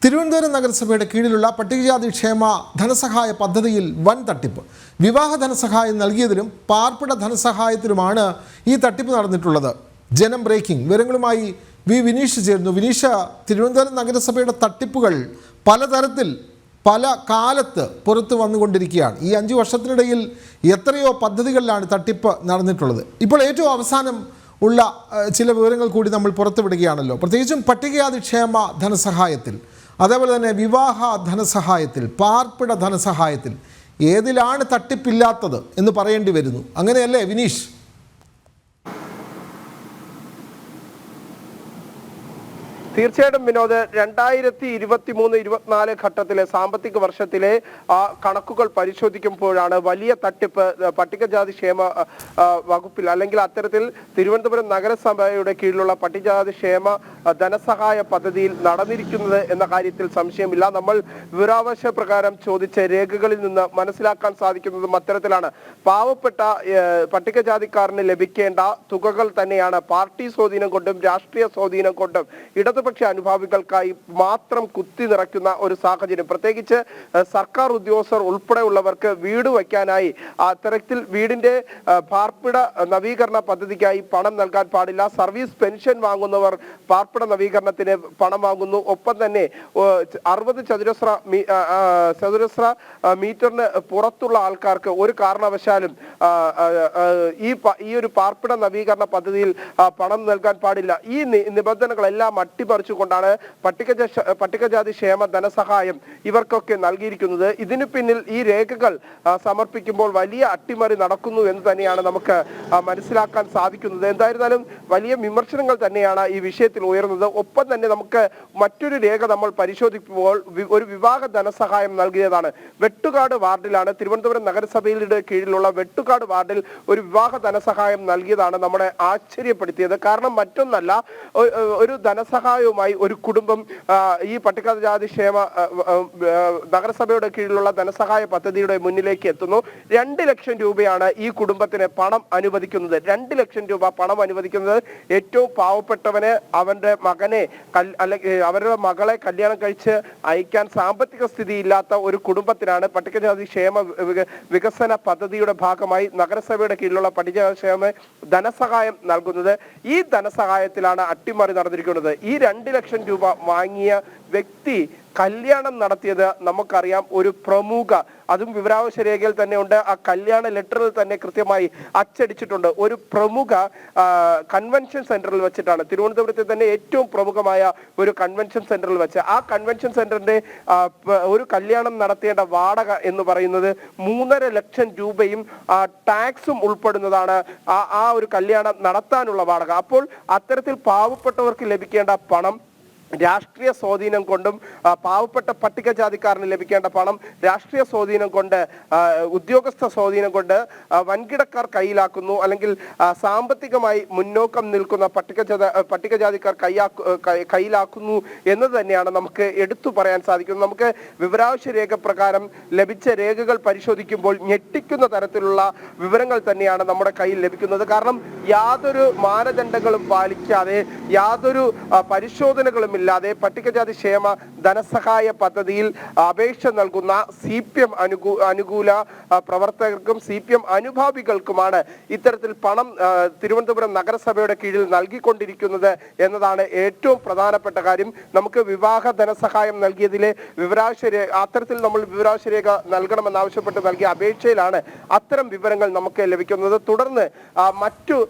തിരുവനന്തപുരം നഗരസഭയുടെ കീഴിലുള്ള പട്ടികജാതി ക്ഷേമ ധനസഹായ പദ്ധതിയിൽ വൻ തട്ടിപ്പ്. വിവാഹ ധനസഹായം നൽകിയതിലും പാർപ്പിട ധനസഹായത്തിലുമാണ് ഈ തട്ടിപ്പ് നടന്നിട്ടുള്ളത്. ജനം ബ്രേക്കിംഗ് വിവരങ്ങളുമായി വി വിനീഷ് ചേരുന്നു. വിനീഷ, തിരുവനന്തപുരം നഗരസഭയുടെ തട്ടിപ്പുകൾ പലതരത്തിൽ പല കാലത്ത് പുറത്തു വന്നുകൊണ്ടിരിക്കുകയാണ്. ഈ 5 വർഷത്തിനിടയിൽ എത്രയോ പദ്ധതികളിലാണ് തട്ടിപ്പ് നടന്നിട്ടുള്ളത്. ഇപ്പോൾ ഏറ്റവും അവസാനം ഉള്ള ചില വിവരങ്ങൾ കൂടി നമ്മൾ പുറത്തുവിടുകയാണല്ലോ. പ്രത്യേകിച്ചും പട്ടികജാതി ക്ഷേമ ധനസഹായത്തിൽ, അതേപോലെ തന്നെ വിവാഹ ധനസഹായത്തിൽ, പാർപ്പിട ധനസഹായത്തിൽ ഏതിലാണ് തട്ടിപ്പില്ലാത്തത് എന്ന് പറയേണ്ടി വരുന്നു. അങ്ങനെയല്ലേ വിനീഷ്? തീർച്ചയായിട്ടും വിനോദ്, 2023-24 ഘട്ടത്തിലെ സാമ്പത്തിക വർഷത്തിലെ കണക്കുകൾ പരിശോധിക്കുമ്പോഴാണ് വലിയ തട്ടിപ്പ് പട്ടികജാതി ക്ഷേമ വകുപ്പിൽ അല്ലെങ്കിൽ അത്തരത്തിൽ തിരുവനന്തപുരം നഗരസഭയുടെ കീഴിലുള്ള പട്ടികജാതി ക്ഷേമ ധനസഹായ പദ്ധതിയിൽ നടന്നിരിക്കുന്നത് എന്ന കാര്യത്തിൽ സംശയമില്ല. നമ്മൾ വിവരാവകാശ പ്രകാരം ചോദിച്ച രേഖകളിൽ നിന്ന് മനസ്സിലാക്കാൻ സാധിക്കുന്നതും അത്തരത്തിലാണ്. പാവപ്പെട്ട പട്ടികജാതിക്കാരന് ലഭിക്കേണ്ട തുകകൾ തന്നെയാണ് പാർട്ടി സ്വാധീനം കൊണ്ടും രാഷ്ട്രീയ സ്വാധീനം കൊണ്ടും ഇടതുപക്ഷ അനുഭാവികൾക്കായി മാത്രം കുത്തി നിറയ്ക്കുന്ന ഒരു സാഹചര്യം. പ്രത്യേകിച്ച് സർക്കാർ ഉദ്യോഗസ്ഥർ ഉൾപ്പെടെയുള്ളവർക്ക് വീട് വയ്ക്കാനായി അത്തരത്തിൽ വീടിന്റെ പാർപ്പിട നവീകരണ പദ്ധതിക്കായി പണം നൽകാൻ പാടില്ല. സർവീസ് പെൻഷൻ വാങ്ങുന്നവർ പാർപ്പിട നവീകരണത്തിന് പണം വാങ്ങുന്നു. ഒപ്പം തന്നെ 60 ചതുരശ്ര മീറ്ററിന് പുറത്തുള്ള ആൾക്കാർക്ക് ഒരു കാരണവശാലും ഈ ഒരു പാർപ്പിട നവീകരണ പദ്ധതിയിൽ പണം നൽകാൻ പാടില്ല. ഈ നിബന്ധനകളെല്ലാം അട്ടിമറിച്ചുകൊണ്ടാണ് പട്ടികജാതി ക്ഷേമ ധനസഹായം ഇവർക്കൊക്കെ നൽകിയിരിക്കുന്നത്. ഇതിനു പിന്നിൽ ഈ രേഖകൾ സമർപ്പിക്കുമ്പോൾ വലിയ അട്ടിമറി നടക്കുന്നു എന്ന് തന്നെയാണ് നമുക്ക് മനസ്സിലാക്കാൻ സാധിക്കുന്നത്. എന്തായിരുന്നാലും വലിയ വിമർശനങ്ങൾ തന്നെയാണ് ഈ വിഷയത്തിൽ ഉയർന്നത്. ഒപ്പം തന്നെ നമുക്ക് മറ്റൊരു രേഖ നമ്മൾ പരിശോധിക്കുമ്പോൾ ഒരു വിവാഹ ധനസഹായം നൽകിയതാണ്. വെട്ടുകാട് വാർഡിലാണ്, തിരുവനന്തപുരം നഗരസഭയുടെ കീഴിലുള്ള വെട്ടുകാട് വാർഡിൽ ഒരു വിവാഹ ധനസഹായം നൽകിയതാണ് നമ്മളെ ആശ്ചര്യപ്പെടുത്തിയത്. കാരണം മറ്റൊന്നല്ല, ഒരു ധനസഹായവുമായി ഒരു കുടുംബം ഈ പട്ടികജാതി ക്ഷേമ നഗരസഭയുടെ കീഴിലുള്ള ധനസഹായ പദ്ധതിയുടെ മുന്നിലേക്ക് എത്തുന്നു. 2 ലക്ഷം രൂപയാണ് ഈ കുടുംബത്തിന് പണം അനുവദിക്കുന്നത്. 2 ലക്ഷം രൂപ പണം അനുവദിക്കുന്നത് ഏറ്റവും പാവപ്പെട്ടവന് അവന്റെ മകനെ അല്ലെങ്കിൽ അവരുടെ മകളെ കല്യാണം കഴിച്ച് അയക്കാൻ സാമ്പത്തിക സ്ഥിതി ഇല്ലാത്ത ഒരു കുടുംബത്തിനാണ് പട്ടികജാതി ക്ഷേമ വികസന പദ്ധതിയുടെ ഭാഗമായി നഗരസഭയുടെ കീഴിലുള്ള പട്ടികജാതി ക്ഷേമ ധനസഹായം നൽകുന്നത്. ഈ ധനസഹായത്തിലാണ് അട്ടിമറി നടന്നിരിക്കുന്നത്. ഈ 2 ലക്ഷം രൂപ വാങ്ങിയ വ്യക്തി കല്യാണം നടത്തിയത് നമുക്കറിയാം ഒരു പ്രമുഖ, അതും വിവരാവകാശ രേഖയിൽ തന്നെ ഉണ്ട്, ആ കല്യാണ ലെറ്ററിൽ തന്നെ കൃത്യമായി അച്ചടിച്ചിട്ടുണ്ട്. ഒരു പ്രമുഖ കൺവെൻഷൻ സെന്ററിൽ വെച്ചിട്ടാണ്, തിരുവനന്തപുരത്തെ തന്നെ ഏറ്റവും പ്രമുഖമായ ഒരു കൺവെൻഷൻ സെന്ററിൽ വെച്ച്. ആ കൺവെൻഷൻ സെന്ററിന്റെ ഒരു കല്യാണം നടത്തേണ്ട വാടക എന്ന് പറയുന്നത് 3.5 ലക്ഷം രൂപയും ടാക്സും ഉൾപ്പെടുന്നതാണ് ആ ഒരു കല്യാണം നടത്താനുള്ള വാടക. അപ്പോൾ അത്തരത്തിൽ പാവപ്പെട്ടവർക്ക് ലഭിക്കേണ്ട പണം രാഷ്ട്രീയ സ്വാധീനം കൊണ്ടും പാവപ്പെട്ട പട്ടികജാതിക്കാരന് ലഭിക്കേണ്ട പണം രാഷ്ട്രീയ സ്വാധീനം കൊണ്ട്, ഉദ്യോഗസ്ഥ സ്വാധീനം കൊണ്ട് വൻകിടക്കാർ കയ്യിലാക്കുന്നു, അല്ലെങ്കിൽ സാമ്പത്തികമായി മുന്നോക്കം നിൽക്കുന്ന പട്ടികജാതിക്കാർ കയ്യിലാക്കുന്നു എന്ന് തന്നെയാണ് നമുക്ക് എടുത്തു പറയാൻ സാധിക്കുന്നത്. നമുക്ക് വിവരാവകാശ രേഖ പ്രകാരം ലഭിച്ച രേഖകൾ പരിശോധിക്കുമ്പോൾ ഞെട്ടിക്കുന്ന തരത്തിലുള്ള വിവരങ്ങൾ തന്നെയാണ് നമ്മുടെ കയ്യിൽ ലഭിക്കുന്നത്. കാരണം യാതൊരു മാനദണ്ഡങ്ങളും പാലിക്കാതെ, യാതൊരു പരിശോധനകളും ഇല്ലാതെ പട്ടികജാതി ക്ഷേമ ധനസഹായ പദ്ധതിയിൽ അപേക്ഷ നൽകുന്ന CPM അനുകൂല പ്രവർത്തകർക്കും CPM അനുഭാവികൾക്കുമാണ് ഇത്തരത്തിൽ പണം തിരുവനന്തപുരം നഗരസഭയുടെ കീഴിൽ നൽകിക്കൊണ്ടിരിക്കുന്നത് എന്നതാണ് ഏറ്റവും പ്രധാനപ്പെട്ട കാര്യം. നമുക്ക് വിവാഹ ധനസഹായം നൽകിയതിലെ വിവരാവകാശ രേഖ, അത്തരത്തിൽ നമ്മൾ വിവരാവകാശ രേഖ നൽകണമെന്നാവശ്യപ്പെട്ട് നൽകിയ അപേക്ഷയിലാണ് അത്തരം വിവരങ്ങൾ നമുക്ക് ലഭിക്കുന്നത്. തുടർന്ന് മറ്റു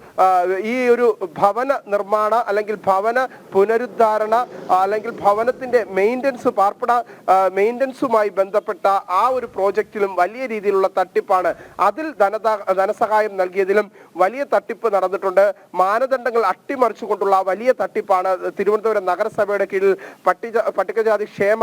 ഈ ഒരു ഭവന നിർമ്മാണ അല്ലെങ്കിൽ ഭവന പുനരുദ്ധാരണ അല്ലെങ്കിൽ ഭവനത്തിന്റെ മെയിൻ്റനൻസ്, പാർപ്പിട മെയിൻ്റനൻസുമായി ബന്ധപ്പെട്ട ആ ഒരു പ്രോജക്റ്റിലും വലിയ രീതിയിലുള്ള തട്ടിപ്പാണ്. അതിൽ ധനസഹായം നൽകിയതിലും വലിയ തട്ടിപ്പ് നടന്നിട്ടുണ്ട്. മാനദണ്ഡങ്ങൾ അട്ടിമറിച്ചുകൊണ്ടുള്ള വലിയ തട്ടിപ്പാണ് തിരുവനന്തപുരം നഗരസഭയുടെ കീഴിൽ പട്ടികജാതി ക്ഷേമ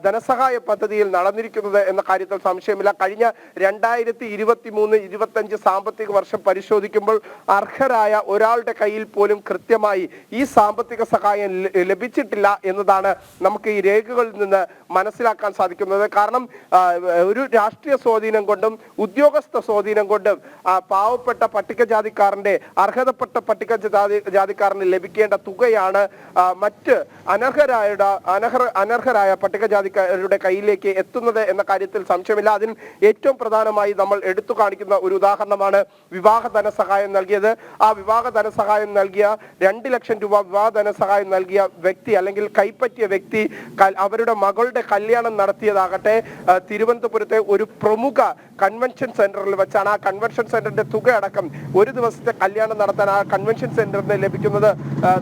ധനസഹായ പദ്ധതിയിൽ നടന്നിരിക്കുന്നത് എന്ന കാര്യത്തിൽ സംശയമില്ല. കഴിഞ്ഞ 2023-25 സാമ്പത്തിക വർഷം പരിശോധിക്കുമ്പോൾ അർഹരായ ഒരാളുടെ കയ്യിൽ പോലും കൃത്യമായി ഈ സാമ്പത്തിക സഹായം ലഭിച്ചു ലഭിച്ചിട്ടില്ല എന്നതാണ് നമുക്ക് ഈ രേഖകളിൽ നിന്ന് മനസ്സിലാക്കാൻ സാധിക്കുന്നത്. കാരണം ഒരു രാഷ്ട്രീയ സ്വാധീനം കൊണ്ടും ഉദ്യോഗസ്ഥ സ്വാധീനം കൊണ്ടും പാവപ്പെട്ട പട്ടികജാതിക്കാരന്റെ അർഹതപ്പെട്ട പട്ടികജാതിക്കാരന് ലഭിക്കേണ്ട തുകയാണ് മറ്റ് അനർഹരായ പട്ടികജാതിക്കാരുടെ കയ്യിലേക്ക് എത്തുന്നത് എന്ന കാര്യത്തിൽ സംശയമില്ല. അതിൽ ഏറ്റവും പ്രധാനമായി നമ്മൾ എടുത്തു കാണിക്കുന്ന ഒരു ഉദാഹരണമാണ് വിവാഹ ധനസഹായം നൽകിയത്. ആ വിവാഹ ധനസഹായം നൽകിയ 2 ലക്ഷം രൂപ വിവാഹ ധനസഹായം നൽകിയ വ്യക്തി അല്ലെങ്കിൽ കൈപ്പറ്റിയ വ്യക്തി അവരുടെ മകളുടെ കല്യാണം നടത്തിയതാകട്ടെ തിരുവനന്തപുരത്തെ ഒരു പ്രമുഖ കൺവെൻഷൻ സെന്ററിൽ വെച്ചാണ്. ആ കൺവെൻഷൻ സെന്ററിന്റെ തുക അടക്കം ഒരു ദിവസത്തെ കല്യാണം നടത്താൻ ആ കൺവെൻഷൻ സെന്ററിന് ലഭിക്കുന്നത്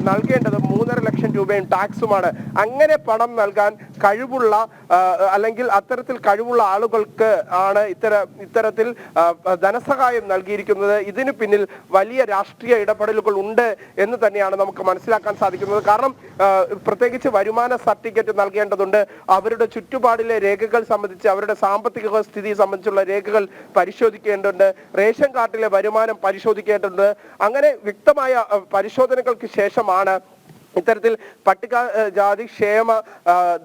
നൽകേണ്ടത് 3.5 ലക്ഷം രൂപയും ടാക്സുമാണ്. അങ്ങനെ പണം നൽകാൻ കഴിവുള്ള അല്ലെങ്കിൽ അത്തരത്തിൽ കഴിവുള്ള ആളുകൾക്ക് ആണ് ഇത്തരത്തിൽ ധനസഹായം നൽകിയിരിക്കുന്നത്. ഇതിനു പിന്നിൽ വലിയ രാഷ്ട്രീയ ഇടപെടലുകൾ ഉണ്ട് എന്ന് തന്നെയാണ് നമുക്ക് മനസ്സിലാക്കാൻ സാധിക്കുന്നത്. കാരണം പ്രത്യേകിച്ച് വരുമാന സർട്ടിഫിക്കറ്റ് നൽകേണ്ടതുണ്ട്, അവരുടെ ചുറ്റുപാടിലെ രേഖകൾ സംബന്ധിച്ച് അവരുടെ സാമ്പത്തിക സ്ഥിതി സംബന്ധിച്ചുള്ള രേഖകൾ പരിശോധിക്കേണ്ടതുണ്ട്, റേഷൻ കാർഡിലെ വരുമാനം പരിശോധിക്കേണ്ടതുണ്ട്. അങ്ങനെ വ്യക്തമായ പരിശോധനകൾക്ക് ശേഷമാണ് ഇത്തരത്തിൽ പട്ടികജാതി ക്ഷേമ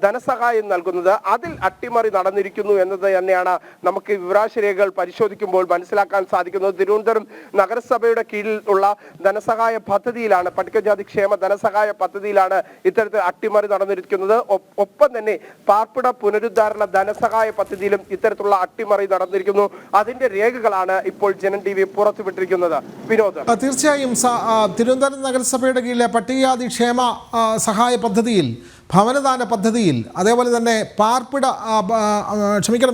ധനസഹായം നൽകുന്നത്. അതിൽ അട്ടിമറി നടന്നിരിക്കുന്നു എന്നത് തന്നെയാണ് നമുക്ക് വിവരാശ രേഖകൾ പരിശോധിക്കുമ്പോൾ മനസ്സിലാക്കാൻ സാധിക്കുന്നത്. തിരുവനന്തപുരം നഗരസഭയുടെ കീഴിൽ ഉള്ള ധനസഹായ പദ്ധതിയിലാണ്, പട്ടികജാതി ക്ഷേമ ധനസഹായ പദ്ധതിയിലാണ് ഇത്തരത്തിൽ അട്ടിമറി നടന്നിരിക്കുന്നത്. ഒപ്പം തന്നെ പാർപ്പിട പുനരുദ്ധാരണ ധനസഹായ പദ്ധതിയിലും ഇത്തരത്തിലുള്ള അട്ടിമറി നടന്നിരിക്കുന്നു. അതിന്റെ രേഖകളാണ് ഇപ്പോൾ ജനം TV പുറത്തുവിട്ടിരിക്കുന്നത്. വിനോദ്, തീർച്ചയായും തിരുവനന്തപുരം നഗരസഭയുടെ കീഴിലെ പട്ടികജാതി ക്ഷേമ സഹായ പദ്ധതിയിൽ, ഭവനദാന പദ്ധതിയിൽ, അതേപോലെ തന്നെ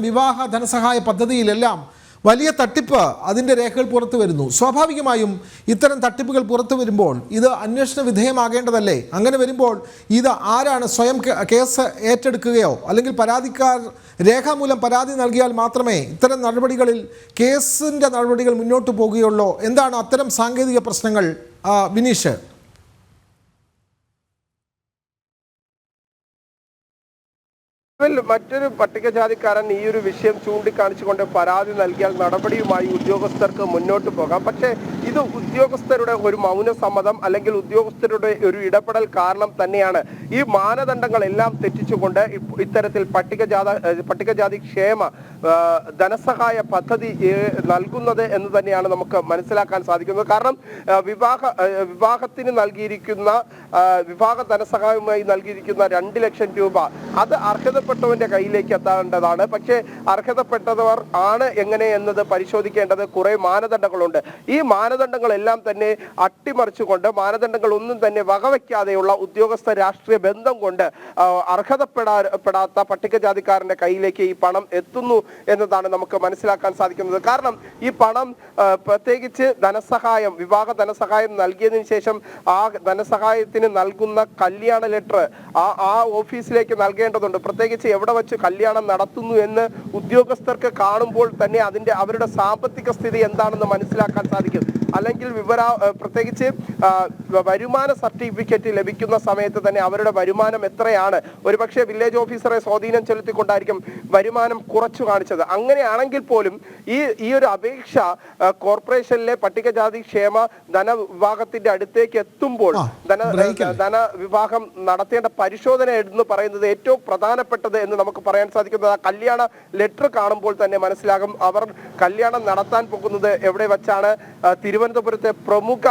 വിവാഹ ധനസഹായ പദ്ധതിയിലെല്ലാം വലിയ തട്ടിപ്പ് അതിൻ്റെ രേഖകൾ പുറത്തു വരുന്നു. സ്വാഭാവികമായും ഇത്തരം തട്ടിപ്പുകൾ പുറത്തു വരുമ്പോൾ ഇത് അന്വേഷണ വിധേയമാകേണ്ടതല്ലേ? അങ്ങനെ വരുമ്പോൾ ഇത് ആരാണ് സ്വയം കേസ് ഏറ്റെടുക്കുകയോ അല്ലെങ്കിൽ പരാതിക്കാർ രേഖാമൂലം പരാതി നൽകിയാൽ മാത്രമേ ഇത്തരം നടപടികളിൽ കേസിൻ്റെ നടപടികൾ മുന്നോട്ട് പോകുകയുള്ളൂ? എന്താണ് അത്തരം സാങ്കേതിക പ്രശ്നങ്ങൾ വിനീഷ്? മറ്റൊരു പട്ടികജാതിക്കാരൻ ഈ ഒരു വിഷയം ചൂണ്ടിക്കാണിച്ചുകൊണ്ട് പരാതി നൽകിയാൽ നടപടിയുമായി ഉദ്യോഗസ്ഥർക്ക് മുന്നോട്ട് പോകാം. പക്ഷേ ഇത് ഉദ്യോഗസ്ഥരുടെ ഒരു മൗന സമ്മതം അല്ലെങ്കിൽ ഉദ്യോഗസ്ഥരുടെ ഒരു ഇടപെടൽ കാരണം തന്നെയാണ് ഈ മാനദണ്ഡങ്ങളെല്ലാം തെറ്റിച്ചുകൊണ്ട് ഇത്തരത്തിൽ പട്ടികജാതി ക്ഷേമ ധനസഹായ പദ്ധതി നൽകുന്നത് എന്ന് തന്നെയാണ് നമുക്ക് മനസ്സിലാക്കാൻ സാധിക്കുന്നത്. കാരണം വിവാഹത്തിന് നൽകിയിരിക്കുന്ന വിവാഹ ധനസഹായവുമായി നൽകിയിരിക്കുന്ന 2 ലക്ഷം രൂപ അത് അർഹതപ്പെട്ടവന്റെ കയ്യിലേക്ക് എത്തേണ്ടതാണ്. പക്ഷേ അർഹതപ്പെട്ടവർ ആണ് എങ്ങനെ എന്നത് പരിശോധിക്കേണ്ടത് കുറെ മാനദണ്ഡങ്ങളുണ്ട്. ഈ മാനദണ്ഡങ്ങളെല്ലാം തന്നെ അട്ടിമറിച്ചുകൊണ്ട്, മാനദണ്ഡങ്ങൾ ഒന്നും തന്നെ വകവയ്ക്കാതെയുള്ള ഉദ്യോഗസ്ഥ രാഷ്ട്രീയ ബന്ധം കൊണ്ട് അർഹതപ്പെടാത്ത പട്ടികജാതിക്കാരന്റെ കയ്യിലേക്ക് ഈ പണം എത്തുന്നു എന്നതാണ് നമുക്ക് മനസ്സിലാക്കാൻ സാധിക്കുന്നത്. കാരണം ഈ പണം പ്രത്യേകിച്ച് ധനസഹായം, വിവാഹ ധനസഹായം നൽകിയതിനു ശേഷം ആ ധനസഹായത്തിന് നൽകുന്ന കല്യാണ ലെറ്റർ ആ ഓഫീസിലേക്ക് നൽകേണ്ടതുണ്ട്. പ്രത്യേകിച്ച് എവിടെ വെച്ച് കല്യാണം നടത്തുന്നു എന്ന് ഉദ്യോഗസ്ഥർക്ക് കാണുമ്പോൾ തന്നെ അവരുടെ സാമ്പത്തിക സ്ഥിതി എന്താണെന്ന് മനസ്സിലാക്കാൻ സാധിക്കും. അല്ലെങ്കിൽ പ്രത്യേകിച്ച് വരുമാന സർട്ടിഫിക്കറ്റ് ലഭിക്കുന്ന സമയത്ത് തന്നെ അവരുടെ വരുമാനം എത്രയാണ്, ഒരുപക്ഷെ വില്ലേജ് ഓഫീസറെ സ്വാധീനം ചെലുത്തിക്കൊണ്ടായിരിക്കും വരുമാനം കുറച്ചു കാണിച്ചത്. അങ്ങനെയാണെങ്കിൽ പോലും ഈ ഒരു അപേക്ഷ കോർപ്പറേഷനിലെ പട്ടികജാതി ക്ഷേമ ധനവിഭാഗത്തിന്റെ അടുത്തേക്ക് എത്തുമ്പോൾ ധനവിഭാഗം നടത്തേണ്ട പരിശോധന എന്ന് പറയുന്നത് ഏറ്റവും പ്രധാനപ്പെട്ടത് എന്ന് നമുക്ക് പറയാൻ സാധിക്കുന്നത്. ആ കല്യാണ ലെറ്റർ കാണുമ്പോൾ തന്നെ മനസ്സിലാകും അവർ കല്യാണം നടത്താൻ പോകുന്നത് എവിടെ വെച്ചാണ്. തിരുവനന്തപുരത്തെ പ്രമുഖ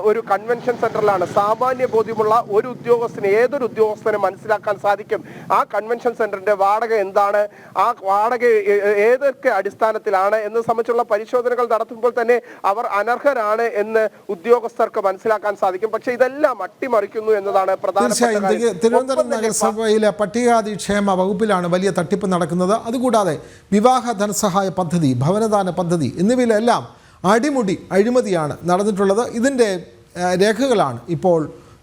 ഒരു കൺവെൻഷൻ സെന്ററിലാണ്. സാമാന്യ ബോധ്യമുള്ള ഒരു ഉദ്യോഗസ്ഥന്, ഏതൊരു ഉദ്യോഗസ്ഥനും മനസ്സിലാക്കാൻ സാധിക്കും ആ കൺവെൻഷൻ സെന്ററിന്റെ വാടക എന്താണ്, ആ വാടക ഏതൊക്കെ അടിസ്ഥാനത്തിലാണ് എന്ന് സംബന്ധിച്ചുള്ള പരിശോധനകൾ നടത്തുമ്പോൾ തന്നെ അവർ അനർഹരാണ് എന്ന് ഉദ്യോഗസ്ഥർക്ക് മനസ്സിലാക്കാൻ സാധിക്കും. പക്ഷെ ഇതെല്ലാം അട്ടിമറിക്കുന്നു എന്നതാണ് പ്രധാനപ്പെട്ട. തിരുവനന്തപുരം നഗരസഭയിലെ പട്ടികജാതി ക്ഷേമ വകുപ്പിലാണ് വലിയ തട്ടിപ്പ് നടക്കുന്നത്. അതുകൂടാതെ വിവാഹ ധനസഹായ പദ്ധതി, ഭവനദാന പദ്ധതി എന്നിവയിലെല്ലാം അടിമുടി അഴിമതിയാണ് നടന്നിട്ടുള്ളത്. ഇതിൻ്റെ രേഖകളാണ് ഇപ്പോൾ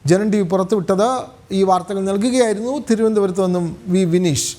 ജനം TV പുറത്തുവിട്ടത്. ഈ വാർത്തകൾ നൽകുകയായിരുന്നു തിരുവനന്തപുരത്ത് നിന്നും വിനീഷ്.